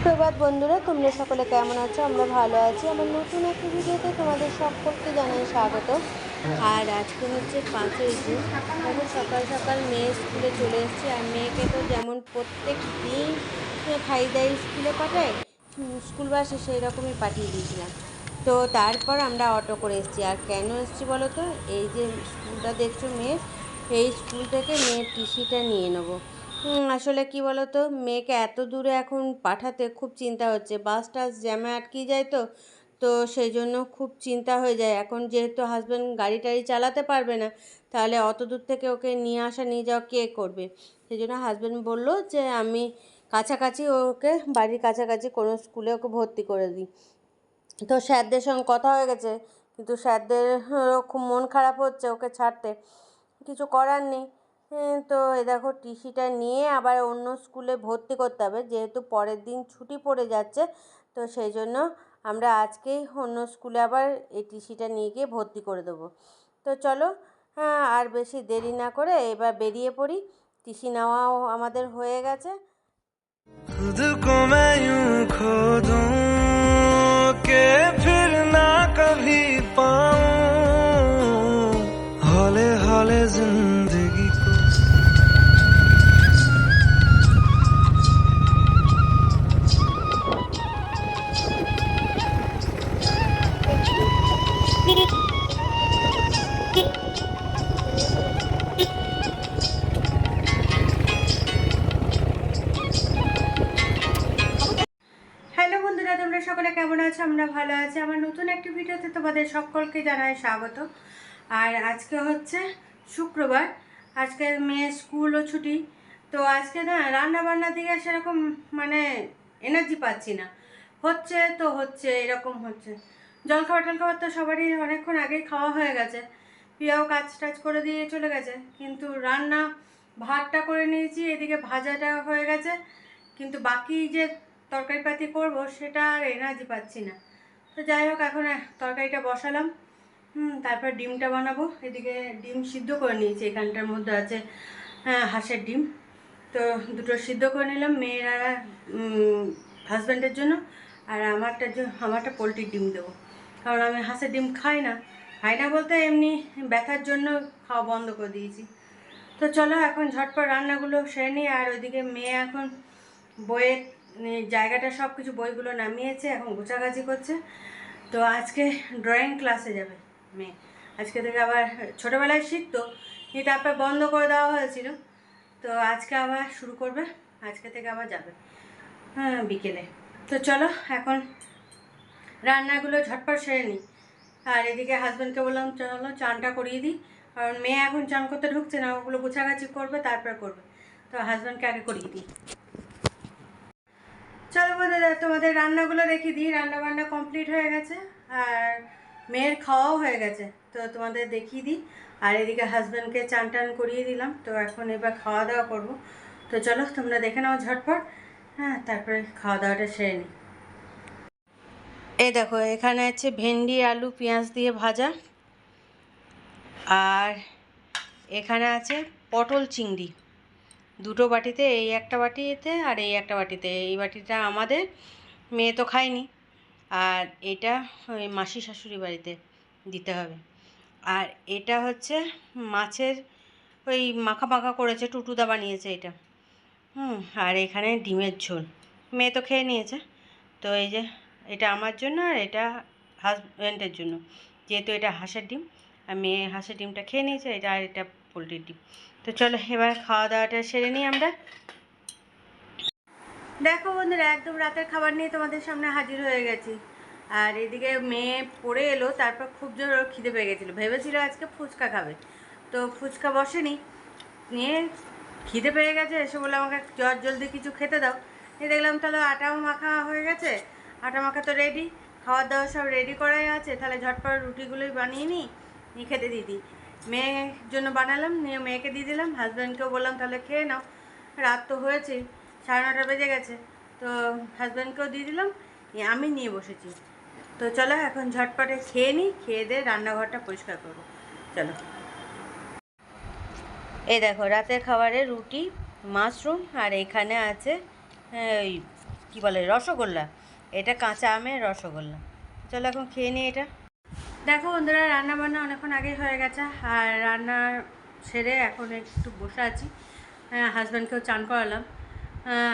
সুপ্রভাত বন্ধুরা, তোমরা সকলে কেমন আছো? আমরা ভালো আছি। আমার নতুন একটা ভিডিওতে তোমাদের সকলকে জানাই স্বাগত। আর আজকে হচ্ছে 5ই জুন। দেখো সকাল সকাল মেয়ে স্কুলে চলে এসেছি। আর মেয়েকে তো যেমন প্রত্যেক দিন খাই দাই স্কুলে পাঠায়, স্কুল বাসে সেই রকমই পাঠিয়ে দিয়েছিলাম। তো তারপর আমরা অটো করে এসেছি। আর কেন এসেছি বলো তো? এই যে স্কুলটা দেখছো মেয়ের, এই স্কুল থেকে মেয়ের টিসিটা নিয়ে নেবো। আসলে কি বলো তো, মেয়েকে এত দূরে এখন পাঠাতে খুব চিন্তা হচ্ছে। বাস টাস জ্যামে আটকে যায়, তো তো সেই জন্য খুব চিন্তা হয়ে যায়। এখন যেহেতু হাজব্যান্ড গাড়ি টাড়ি চালাতে পারবে না, তাহলে অত দূর থেকে ওকে নিয়ে আসা নিয়ে যাওয়া কে করবে? সেই জন্য হাজব্যান্ড বললো যে আমি কাছাকাছি ওকে, বাড়ির কাছাকাছি কোনো স্কুলে ওকে ভর্তি করে দিই। তো স্যারদের সঙ্গে কথা হয়ে গেছে, কিন্তু স্যারদের খুব মন খারাপ হচ্ছে ওকে ছাড়তে। কিছু করার নেই। তো এ দেখো টিসিটা নিয়ে আবার অন্য স্কুলে ভর্তি করতে হবে, যেহেতু পরের দিন ছুটি পড়ে যাচ্ছে। তো সেই জন্য আমরা আজকেই অন্য স্কুলে আবার এই টিসিটা নিয়ে গিয়ে ভর্তি করে দেবো। তো চলো, আর বেশি দেরি না করে এবার বেরিয়ে পড়ি। টিসি নেওয়াও আমাদের হয়ে গেছে। खुद को मैं यूं खो दूं के फिर ना कभी पाऊं हौले हौले जिंदगी को। হ্যালো বন্ধুরা, তোমরা সকলে কেমন আছো? আমরা ভালো আছি। আমার নতুন একটি ভিডিওতে তোমাদের সকলকে জানাই স্বাগত। আর আজকে হচ্ছে শুক্রবার, আজকে মেয়ের স্কুলও ছুটি। তো আজকে না রান্না বান্নার দিকে সেরকম মানে এনার্জি পাচ্ছি না। হচ্ছে তো হচ্ছে, এরকম হচ্ছে। জলখাবার টলখাবার তো সবারই অনেকক্ষণ আগেই খাওয়া হয়ে গেছে। প্রিয়াও কাজ টাজ করে দিয়ে চলে গেছে, কিন্তু রান্না ভাতটা করে নিয়েছি, এদিকে ভাজাটা হয়ে গেছে, কিন্তু বাকি যে তরকারিপাতি করব সেটা আর এনার্জি পাচ্ছি না। তো যাই হোক, এখন তরকারিটা বসালাম। তারপর ডিমটা বানাবো। এদিকে ডিম সিদ্ধ করে নিয়েছি, এখানটার মধ্যে আছে হাঁসের ডিম। তো দুটো সিদ্ধ করে নিলাম, মেয়ের আর হাজব্যান্ডের জন্য। আর আমারটা পোলট্রির ডিম দেবো, কারণ আমি হাঁসের ডিম খাই না বলতে এমনি ব্যথার জন্য খাওয়া বন্ধ করে দিয়েছি। তো চলো এখন ঝটপট রান্নাগুলো সেরে নিই। আর ওইদিকে মেয়ে এখন বইয়ের জায়গাটা সব কিছু বইগুলো নামিয়েছে, এখন গোছাগাছি করছে। তো আজকে ড্রয়িং ক্লাসে যাবে মেয়ে। আজকে থেকে আবার, ছোটোবেলায় শিখতো, কিন্তু তারপর বন্ধ করে দেওয়া হয়েছিল। তো আজকে আবার শুরু করবে, আজকে থেকে আবার যাবে বিকেলে। তো চলো এখন রান্নাগুলো ঝটপট সেরে নিই। আর এদিকে হাজব্যান্ডকে বললাম চলো চানটা করিয়ে দিই, কারণ মেয়ে এখন চান করতে ঢুকছে না, ওগুলো গোছাগাছি করবে তারপর করবে। তো হাজব্যান্ডকে আগে করিয়ে দিই। চলো বন্ধুরা, তোমাদের রান্নাগুলো দেখিয়ে দিই। রান্নাবান্না কমপ্লিট হয়ে গেছে, আর মেয়ের খাওয়াও হয়ে গেছে। তো তোমাদের দেখিয়ে দিই। আর এদিকে হাজব্যান্ডকে চান টান করিয়ে দিলাম। তো এখন এবার খাওয়া দাওয়া করবো। তো চলো তোমরা দেখে নাও ঝটপট, তারপরে খাওয়া দাওয়াটা সেরে নিই। এই দেখো, এখানে আছে ভেন্ডি আলু পেঁয়াজ দিয়ে ভাজা, আর এখানে আছে পটল চিংড়ি। দুটো বাটিতে, এই একটা বাটিতে আর এই একটা বাটিতে। এই বাটিটা আমাদের, মেয়ে তো খায়নি। আর এটা ওই মাসি শাশুড়ি বাড়িতে দিতে হবে। আর এটা হচ্ছে মাছের ওই মাখা মাখা করেছে, টুটুদা বানিয়েছে এটা। আর এখানে ডিমের ঝোল। মেয়ে তো খেয়ে নিয়েছে। তো এই যে এটা আমার জন্য, আর এটা হাজব্যান্ডের জন্য, যেহেতু এটা হাঁসের ডিম। আর মেয়ে হাঁসের ডিমটা খেয়ে নিয়েছে, এটা আর এটা পোলট্রির ডিম। তো চলো এবার খাওয়া দাওয়াটা সেরে নিই আমরা। দেখো বন্ধুরা, একদম রাতের খাবার নিয়ে তোমাদের সামনে হাজির হয়ে গেছি। আর এদিকে মেয়ে পড়ে এলো, তারপর খুব জোর ওর খিদে পেয়ে গেছিলো, ভেবেছিল আজকে ফুচকা খাবে। তো ফুচকা বসেনি, নিয়ে খিদে পেয়ে গেছে, এসে বলে আমাকে জলদি কিছু খেতে দাও। নিয়ে দেখলাম তাহলে আটাও মাখা হয়ে গেছে, আটা মাখা তো রেডি, খাওয়ার দাওয়া সব রেডি করাই আছে। তাহলে ঝটপট রুটিগুলোই বানিয়ে নিই, নিয়ে খেতে দিয়ে দিই। মেয়ের জন্য বানালাম, নিয়ে মেয়েকে দিয়ে দিলাম। হাজব্যান্ডকেও বললাম তাহলে খেয়ে নাও, রাত তো হয়েছে, 9:30 বেজে গেছে। তো হাজব্যান্ডকেও দিয়ে দিলাম, আমি নিয়ে বসেছি। তো চলো এখন ঝটপটে খেয়ে নিই, খেয়ে দিয়ে রান্নাঘরটা পরিষ্কার করবো। চলো। এই দেখো রাতের খাবারে রুটি, মাশরুম, আর এখানে আছে ওই কী বলে রসগোল্লা, এটা কাঁচা আমের রসগোল্লা। চলো এখন খেয়ে নিই এটা। দেখো বন্ধুরা, রান্না বান্না অনেকক্ষণ আগেই হয়ে গেছে, আর রান্না সেরে এখন একটু বসে আছি। হাজব্যান্ডকেও চান করালাম,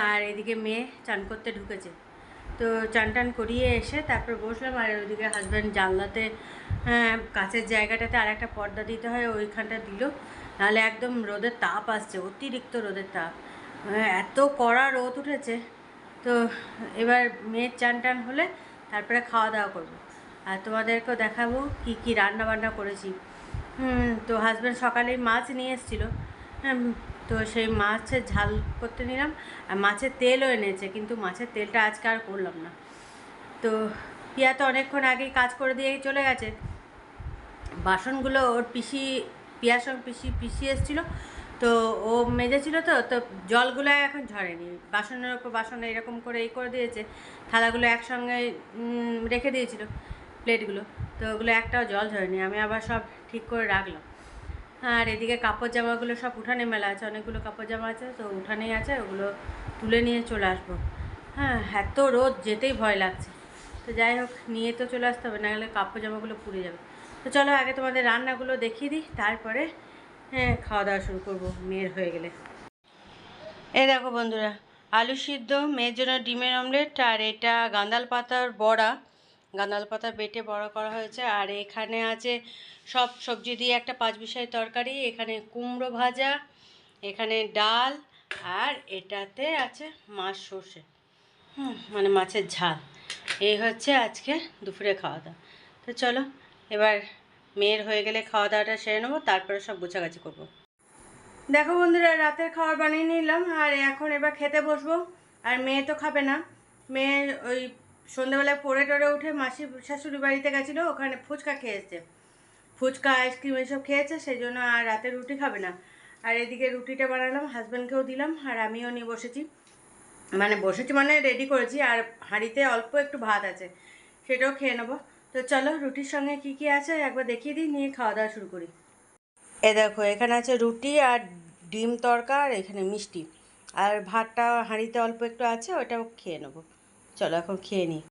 আর এদিকে মেয়ে চান করতে ঢুকেছে। তো চান টান করিয়ে এসে তারপর বসলাম, আর ওইদিকে হাজব্যান্ড জানলাতে কাছের জায়গাটাতে আর একটা পর্দা দিতে হয়, ওইখানটা দিল, নাহলে একদম রোদের তাপ আসছে, অতিরিক্ত রোদের তাপ, এত কড়া রোদ উঠেছে। তো এবার মেয়ের চান টান হলে তারপরে খাওয়া দাওয়া করবো, আর তোমাদেরকেও দেখাবো কি কি রান্না বান্না করেছি। তো হাজব্যান্ড সকালেই মাছ নিয়ে এসেছিলো, তো সেই মাছের ঝাল করতে নিলাম, আর মাছের তেলও এনেছে, কিন্তু মাছের তেলটা আজকে আর করলাম না। তো পিয়া তো অনেকক্ষণ আগেই কাজ করে দিয়ে চলে গেছে। বাসনগুলো ওর পিয়ার সঙ্গে পিসি এসেছিলো, তো ও মেজেছিল, তো জলগুলো এখন ঝরেনি, বাসনের ওপর বাসন এরকম করে এই করে দিয়েছে, থালাগুলো একসঙ্গে রেখে দিয়েছিল, প্লেটগুলো, তো ওগুলো একটাও জল ঝরেনি, আমি আবার সব ঠিক করে রাখলাম। আর এদিকে কাপড় জামাগুলো সব উঠানে মেলা আছে, অনেকগুলো কাপড় জামা আছে, তো উঠানেই আছে, ওগুলো তুলে নিয়ে চলে আসবো। এত রোদ, যেতেই ভয় লাগছে। তো যাই হোক, নিয়ে তো চলে আসতে হবে, নাহলে কাপড় জামাগুলো পুড়ে যাবে। তো চলো আগে তোমাদের রান্নাগুলো দেখিয়ে দিই, তারপরে খাওয়া দাওয়া শুরু করবো মেয়ের হয়ে গেলে। এই দেখো বন্ধুরা, আলু সিদ্ধ, মেয়ের জন্য ডিমের অমলেট, আর এটা গাঁদাল পাতার বড়া, গাঁদাল পাতা বেটে বড়া করা হয়েছে। আর এখানে আছে সব সবজি দিয়ে একটা পাঁচমিশালি তরকারি, এখানে কুমড়ো ভাজা, এখানে ডাল, আর এটাতে আছে মাছ সর্ষে, মানে মাছের ঝাল। এই হচ্ছে আজকে দুপুরে খাওয়া দাওয়া। তো চলো এবার মেয়ের হয়ে গেলে খাওয়া দাওয়াটা সেরে নেবো, তারপরে সব গোছাগাছি করবো। দেখো বন্ধুরা, রাতের খাবার বানিয়ে নিলাম, আর এখন এবার খেতে বসবো। আর মেয়ে তো খাবে না, মেয়ে ওই সন্ধ্যাবেলায় পড়ে টরে উঠে মাসি শাশুড়ি বাড়িতে গেছিলো, ওখানে ফুচকা খেয়েছে, ফুচকা আইসক্রিম এসব খেয়েছে, সেই জন্য আর রাতে রুটি খাবে না। আর এদিকে রুটিটা বানালাম, হাজব্যান্ডকেও দিলাম, আর আমিও নিয়ে বসেছি, মানে রেডি করেছি, আর হাঁড়িতে অল্প একটু ভাত আছে, সেটাও খেয়ে নেবো। তো চলো রুটির সঙ্গে কি কি আছে একবার দেখিয়ে দিই, নিয়ে খাওয়া দাওয়া শুরু করি। এ দেখো, এখানে আছে রুটি আর ডিম তড়কা, আর এখানে মিষ্টি, আর ভাতটা হাঁড়িতে অল্প একটু আছে, ওটাও খেয়ে নেবো। চলো এখন খেয়ে নিই।